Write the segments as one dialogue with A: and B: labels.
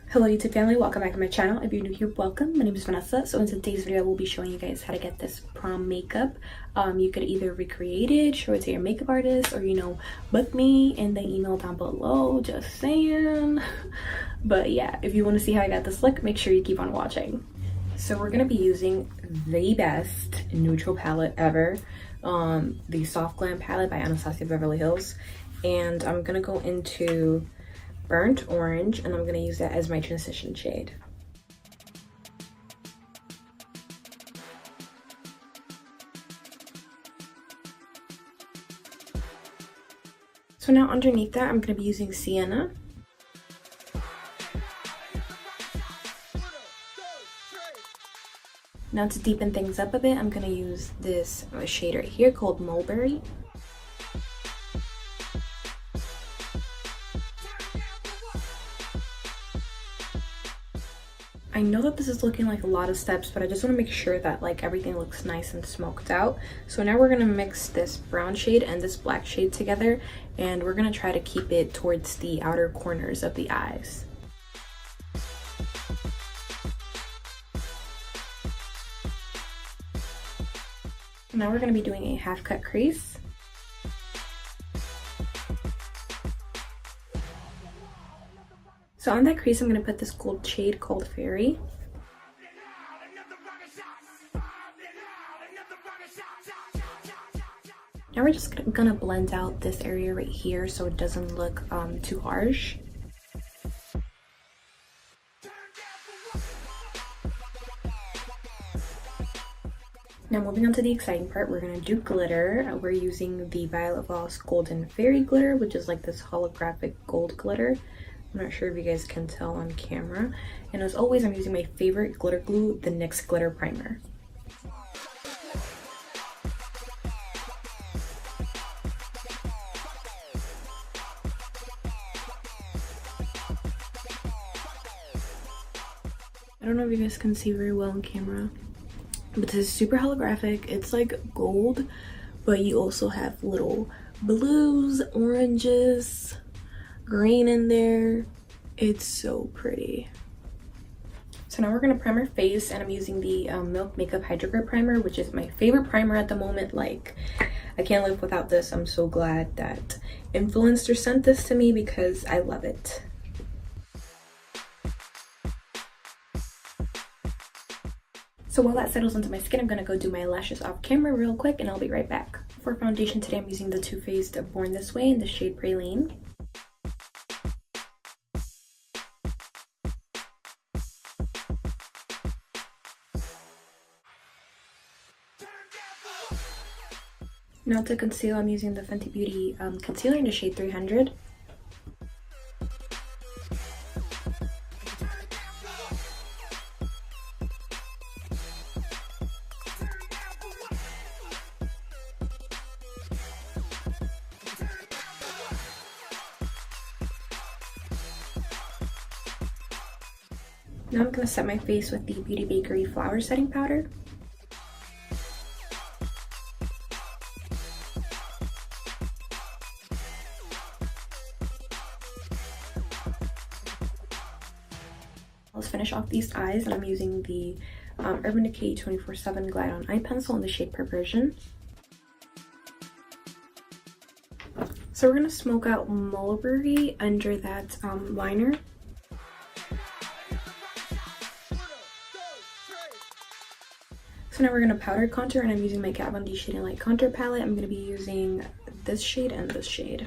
A: Hello YouTube family, welcome back to my channel. If you're new here, welcome. My name is Vanessa. So in today's video, I will be showing you guys how to get this prom makeup. You could either recreate it, show it to your makeup artist, or book me in the email down below, just saying. But yeah, if you want to see how I got this look, make sure you keep on watching. So we're going to be using the best neutral palette ever, the Soft Glam palette by Anastasia Beverly Hills. And I'm going to go into burnt orange, and I'm going to use that as my transition shade. So now underneath that, I'm going to be using sienna. Now to deepen things up a bit, I'm going to use this shade right here called Mulberry. I know that this is looking like a lot of steps, but I just want to make sure that everything looks nice and smoked out. So now we're going to mix this brown shade and this black shade together, and we're going to try to keep it towards the outer corners of the eyes. Now we're going to be doing a half cut crease. So on that crease, I'm going to put this gold shade called Fairy. Now we're just going to blend out this area right here so it doesn't look too harsh. Now moving on to the exciting part, we're going to do glitter. We're using the Violet Voss Golden Fairy glitter, which is like this holographic gold glitter. I'm not sure if you guys can tell on camera. And as always, I'm using my favorite glitter glue, the NYX Glitter Primer. I don't know if you guys can see very well on camera, but this is super holographic. It's like gold, but you also have little blues, oranges, green in there. It's so pretty. So now we're gonna prime our face, and I'm using the Milk Makeup Hydro Grip Primer, which is my favorite primer at the moment. I can't live without this. I'm so glad that influencer sent this to me because I love it. So while that settles into my skin, I'm gonna go do my lashes off camera real quick, and I'll be right back. For foundation today, I'm using the Too Faced Born This Way in the shade Praline. Now to conceal, I'm using the Fenty Beauty concealer in the shade 300. Now I'm going to set my face with the Beauty Bakery Flower Setting Powder. Let's finish off these eyes, and I'm using the Urban Decay 24/7 Glide On Eye Pencil in the shade Perversion. So we're going to smoke out Mulberry under that liner. So now we're going to powder contour, and I'm using my Kat Von D Shade and Light Contour palette. I'm going to be using this shade and this shade.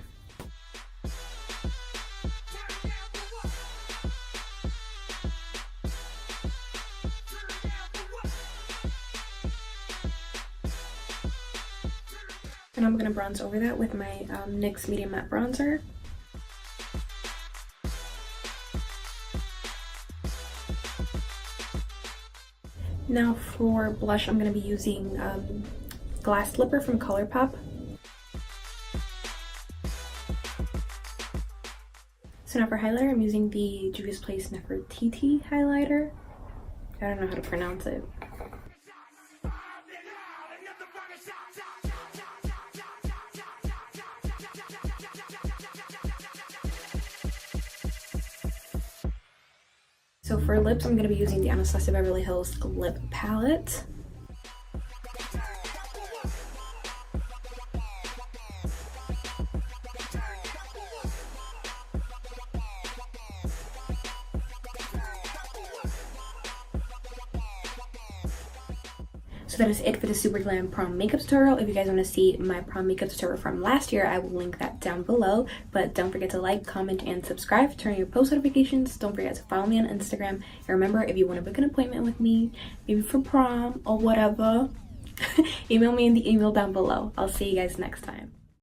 A: And I'm going to bronze over that with my NYX Medium Matte Bronzer. Now for blush, I'm going to be using Glass Slipper from ColourPop. So now for highlighter, I'm using the Juvia's Place Nefertiti highlighter. I don't know how to pronounce it. So for lips, I'm going to be using the Anastasia Beverly Hills lip palette. So that is it for the Super Glam Prom makeup tutorial. If you guys want to see my prom makeup tutorial from last year, I will link that down below. But don't forget to like, comment, and subscribe. Turn on your post notifications. Don't forget to follow me on Instagram. And remember, if you want to book an appointment with me, maybe for prom or whatever, email me in the email down below. I'll see you guys next time.